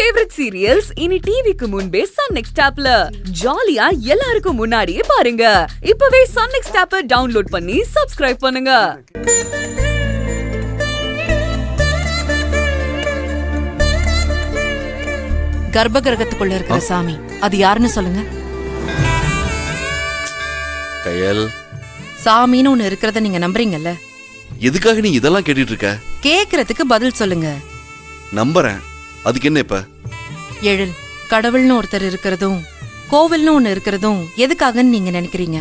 Favourite serials இனி டிவிக்கு முன்பே சன் நெக்ஸ்ட் ஆப்ல ஜாலியா எல்லாருக்கும் முன்னாடியே பாருங்க. இப்பவே சன் நெக்ஸ்ட் ஆப்பை டவுன்லோட் பண்ணி சப்ஸ்கிரைப் பண்ணுங்க. கர்ப்ப கிரகத்துக்குள்ள இருக்கிற சாமி அது யாருன்னு சொல்லுங்க. கயல், சாமின்னு ஒண்ணு இருக்கிறத நீங்க நம்புறீங்கல்ல? எதுக்காக நீ இதெல்லாம் கேட்டுட்டு இருக்க? கேக்குறதுக்கு பதில் சொல்லுங்க. நம்புறேன். அதுக்கு என்ன இப்ப? எழில், கடவுள்னு ஒருத்தர் இருக்கிறதும் கோவில்னு ஒண்ணு இருக்கிறதும் எதுக்காகன்னு நீங்க நினைக்கிறீங்க?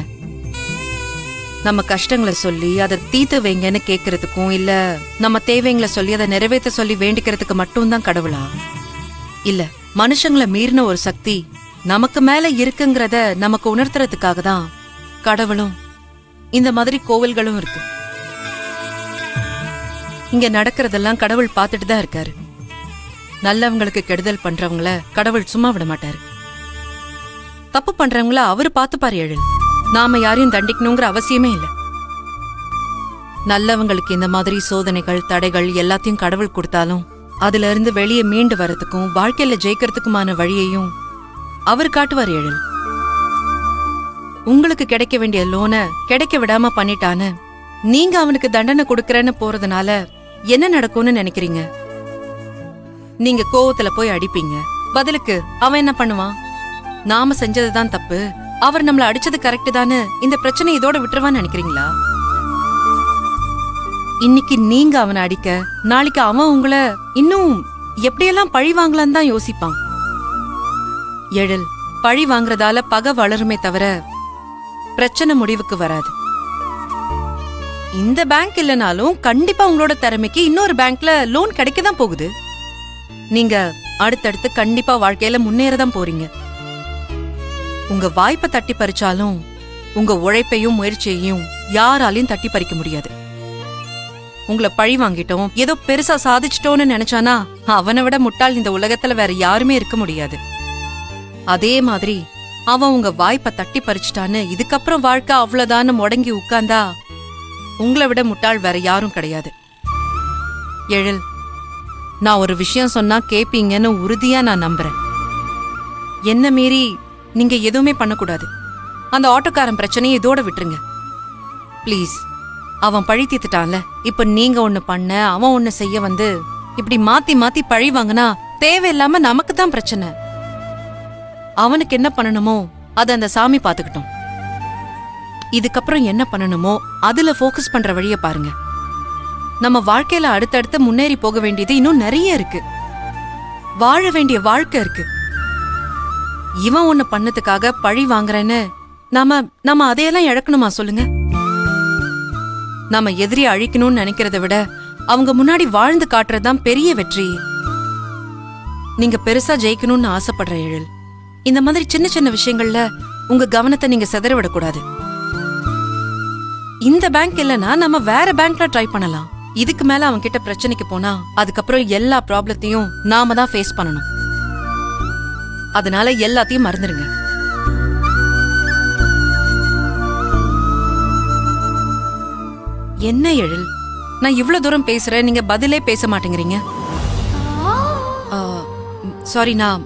நம்ம கஷ்டங்களை சொல்லி அதை தீர்த்து வைங்கன்னு கேக்குறதுக்கும், இல்ல நம்ம தேவைங்களை சொல்லி அதை நிறைவேற்ற சொல்லி வேண்டிக்கிறதுக்கு மட்டும்தான் கடவுளா? இல்ல, மனுஷங்களை மீறின ஒரு சக்தி நமக்கு மேல இருக்குங்கிறத நமக்கு உணர்த்துறதுக்காக தான் கடவுளும் இந்த மாதிரி கோவில்களும் இருக்கு. இங்க நடக்கிறதெல்லாம் கடவுள் பார்த்துட்டு தான் இருக்காரு. நல்லவங்களுக்கு கெடுதல் பண்றவங்கள கடவுள் சும்மா விட மாட்டாரு. தப்பு பண்றவங்கள அவரு பார்த்துப்பாரு. எழில், நாம யாரையும் தண்டிக்கணுங்கிற அவசியமே இல்லை. நல்லவங்களுக்கு இந்த மாதிரி சோதனைகள் தடைகள் எல்லாத்தையும் கடவுள் கொடுத்தாலும் அதுல இருந்து வெளியே மீண்டு வரதுக்கும் வாழ்க்கையில ஜெயிக்கிறதுக்குமான வழியையும் அவர் காட்டுவார். எழில், உங்களுக்கு கிடைக்க வேண்டிய லோனை கிடைக்க விடாம பண்ணிட்டான்னு நீங்க அவனுக்கு தண்டனை கொடுக்கறேன்னு போறதுனால என்ன நடக்கும்னு நினைக்கிறீங்க? நீங்க கோவத்துல போய் அடிப்பீங்க. பதிலுக்கு அவன் என்ன பண்ணுவான்? நாம செஞ்சதுதான் தப்பு, அவர் நம்மள அடிச்சது கரெக்ட் தானே, இந்த பிரச்சனை இதோட விட்டுருவான்னு நினைக்கிறீங்களா? இன்னைக்கு நீங்க அவனை அடிக்க, நாளைக்கு அவன் உங்களை இன்னும் எப்படியெல்லாம் பழி வாங்கலான்னு தான் யோசிப்பான். எழில், பழி வாங்குறதால பகை வளருமே தவிர பிரச்சனை முடிவுக்கு வராது. இந்த பேங்க் இல்லனாலும் கண்டிப்பா உங்களோட திறமைக்கு இன்னொரு பேங்க்ல லோன் கிடைக்க தான் போகுது. நீங்க அடுத்தடுத்து கண்டிப்பா வாழ்க்கையில முன்னேறதான் போறீங்க. உங்க வாய்ப்பை தட்டி பறிச்சாலும் உங்க உழைப்பையும் முயற்சியையும் யாராலையும் தட்டி பறிக்க முடியாது. உங்களை பழி வாங்கிட்டோம், ஏதோ பெருசா சாதிச்சிட்டோன்னு நினைச்சானா அவனை விட முட்டாள் இந்த உலகத்துல வேற யாருமே இருக்க முடியாது. அதே மாதிரி அவன் உங்க வாய்ப்பை தட்டி பறிச்சிட்டான்னு இதுக்கப்புறம் வாழ்க்கை அவ்வளவுதான்னு முடங்கி உட்கார்ந்தா உங்களை விட முட்டாள் வேற யாரும் கிடையாது. எழில், நான் ஒரு விஷயம் சொன்னா கேப்பீங்கன்னு உறுதியா நான் நம்புறேன். என்ன மீறி நீங்க எதுவுமே பண்ணக்கூடாது. அந்த ஆட்டோக்காரன் பிரச்சனையை இதோட விட்டுருங்க பிளீஸ். அவன் பழி தீர்த்துட்டான்ல, இப்ப நீங்க ஒண்ணு பண்ண அவன் ஒண்ணு செய்ய வந்து இப்படி மாத்தி மாத்தி பழி வாங்கினா தேவையில்லாம நமக்கு தான் பிரச்சனை. அவனுக்கு என்ன பண்ணணுமோ அதை அந்த சாமி பாத்துக்கிட்டோம். இதுக்கப்புறம் என்ன பண்ணணுமோ அதுல போக்கஸ் பண்ற வழிய பாருங்க. நம்ம வாழ்க்கையில அடுத்தடுத்து முன்னேறி போக வேண்டியது இன்னும் நிறைய இருக்கு. வாழ வேண்டிய வாழ்க்கை இருக்கு. இவன் ஒண்ணு பண்ணதுக்காக பழி வாங்குறேன்னு நாம அதையெல்லாம் இழக்கணுமா சொல்லுங்க? நாம எதிரியை அழிக்கணும்னு நினைக்கிறத விட அவங்க முன்னாடி வாழ்ந்து காட்டுறதுதான் பெரிய வெற்றி. நீங்க பெருசா ஜெயிக்கணும்னு ஆசைப்படுற எழில், இந்த மாதிரி சின்ன சின்ன விஷயங்கள்ல உங்க கவனத்தை நீங்க சிதற விடக்கூடாது. இந்த பேங்க் இல்லனா நம்ம வேற பேங்க்ல ட்ரை பண்ணலாம். இதுக்கு மேல அவன் கிட்ட பிரச்சனைக்கு போனா அதுக்கப்புறம் எல்லா ப்ராப்ளத்தையும் நாம தான் ஃபேஸ் பண்ணணும். அதனால எல்லாத்தையும் மறந்துடுங்க. என்ன எழில், நான் இவ்ளோ தூரம் பேசுறேன், நீங்க பதிலே பேச மாட்டேங்கிறீங்க. சாரி, நான்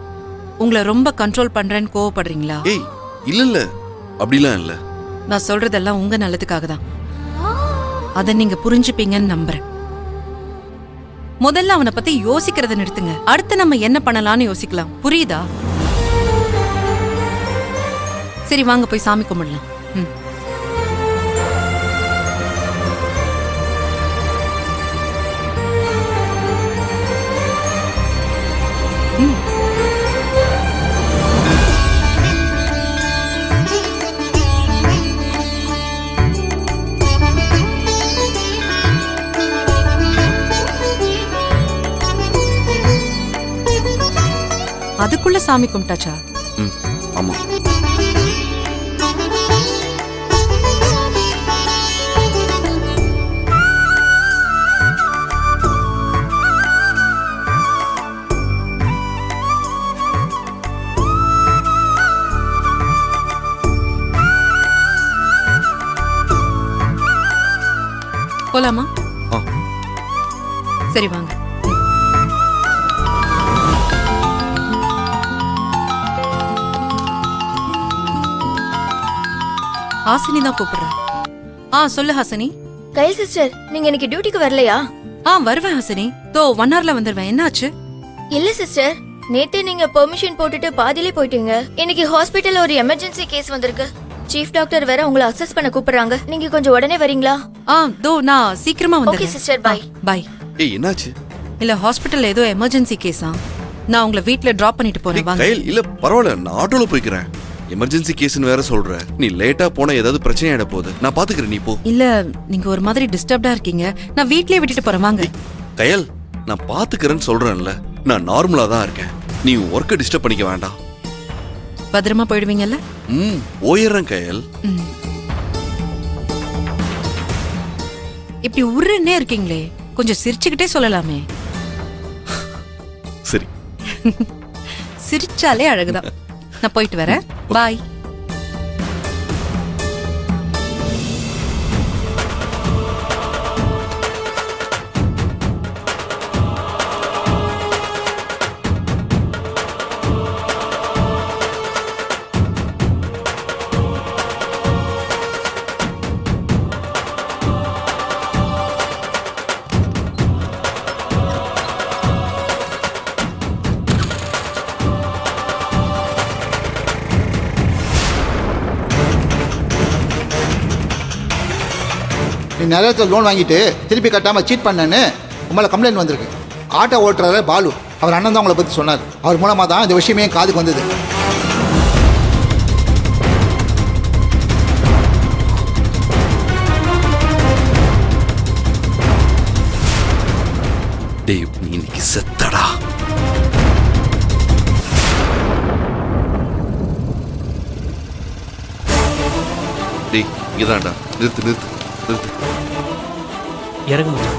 உங்களை ரொம்ப கண்ட்ரோல் பண்றேன்னு கோவப்படுறீங்களா? ஏய், இல்ல அப்படிலாம் இல்ல. நான் சொல்றதெல்லாம் உங்க நல்லதுக்காக தான். அத நீங்க புரிஞ்சுப்பீங்கன்னு நம்புறேன். முதல்ல அவனை பத்தி யோசிக்கிறத நிறுத்துங்க. அடுத்து நம்ம என்ன பண்ணலாம்னு யோசிக்கலாம். புரியுதா? சரி, வாங்க போய் சாமி கும்பிடலாம். அதுக்குள்ள சாமி கும்பிட்டாச்சா? ஆமா. போலாமா? சரி வாங்க. ஹாசினி தான் கூப்பிடுறேன். சொல்லு ஹாசினி. கைல் சிஸ்டர், நீங்க இன்னைக்கு டியூட்டிக்கு வரலையா? வருவேன் ஹாசினி. 1 ஹவர்ல வந்துருவேன். என்னாச்சு? இல்ல சிஸ்டர், நேத்தே நீங்க பெர்மிஷன் போட்டுட்டு பாதியிலே போயிட்டீங்க. இன்னைக்கு ஹாஸ்பிட்டல்ல ஒரு எமர்ஜென்சி கேஸ் வந்திருக்கு. சீஃப் டாக்டர் வேற உங்களை அசஸ் பண்ண கூப்பிடுறாங்க. நீங்க கொஞ்சம் உடனே வரீங்களா? நான் சீக்கிரமா ஓகே வந்துடுறேன். Sister, bye. பை. ஏய் என்னாச்சு? இல்ல ஹாஸ்பிட்டல்ல ஏதோ எமர்ஜென்சி கேஸா. நான் உங்களை வீட்ல டிராப் பண்ணிட்டு போறேன். வாங்க. கையில் இல்ல பரவாயில்ல, நான் ஆட்டோல போய்க்கிறேன். எமர்ஜென்சி கேஸ்னு வேற சொல்ற. நீ லேட்டா போனா ஏதாவது பிரச்சனை ஆயிட போகுது. நான் பாத்துக்கிறேன், நீ போ. இல்ல நீங்க ஒரு மாதிரி டிஸ்டர்ப்டா இருக்கீங்க. நான் வீட்லயே விட்டுட்டு போறேன். வாங்க. கயல், நான் பாத்துக்கிறேன்னு சொல்றேன்ல. நான் நார்மலா தான் இருக்கேன். நீ ஒர்க்கை டிஸ்டர்ப் பண்ணிக்க வேண்டாம். பத்திரமா போயிடுவீங்கல்ல? போயிடுறேன் கயல். இப்படி உருன்னே இருக்கீங்களே, கொஞ்சம் சிரிச்சுக்கிட்டே சொல்லலாமே. சரி. சிரிச்சாலே அழகுதான். நான் போயிட்டு வரேன். பாய். நீ நிறைய லோன் வாங்கிட்டு திருப்பி கட்டாமல் சீட் பண்ணேன்னு உங்களை கம்ப்ளைண்ட் வந்திருக்கு. ஆட்டோ ஓட்டுறாரு பாலு, அவர் அண்ணன் தான் உங்களை பற்றி சொன்னார். அவர் மூலமாக தான் இந்த விஷயமே காதுக்கு வந்தது. டேய், நீ இன்னைக்கு செத்தடா. டேய் இதாண்டா, நிறுத்து நிறுத்து நிறுத்து. இறங்கு மச்சான்.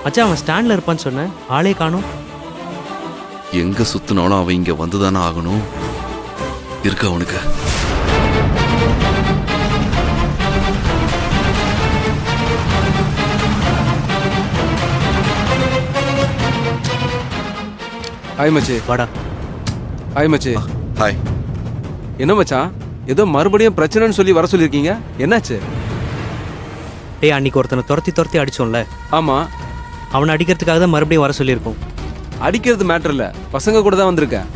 மச்சான், அவன் ஸ்டாண்ட்ல இருப்பான்னு சொன்னேன், ஆளே காணோம். எங்க சுத்தினாலும் அவன் இங்க வந்துதானே ஆகணும். இருக்கு அவனுக்கு. ஹாய் மச்சி. வாடா. ஹாய் மச்சி. ஹாய். என்ன மச்சான், ஏதோ மறுபடியும் பிரச்சனைன்னு சொல்லி வர சொல்லியிருக்கீங்க, என்னாச்சு? டேய், அன்னைக்கு ஒருத்தனை துரத்தி துரத்தி அடிச்சோம்ல, ஆமா, அவனை அடிக்கிறதுக்காக தான் மறுபடியும் வர சொல்லியிருக்கோம். அடிக்கிறது மேட்டர் இல்ல, பசங்க கூட தான் வந்திருக்கேன்.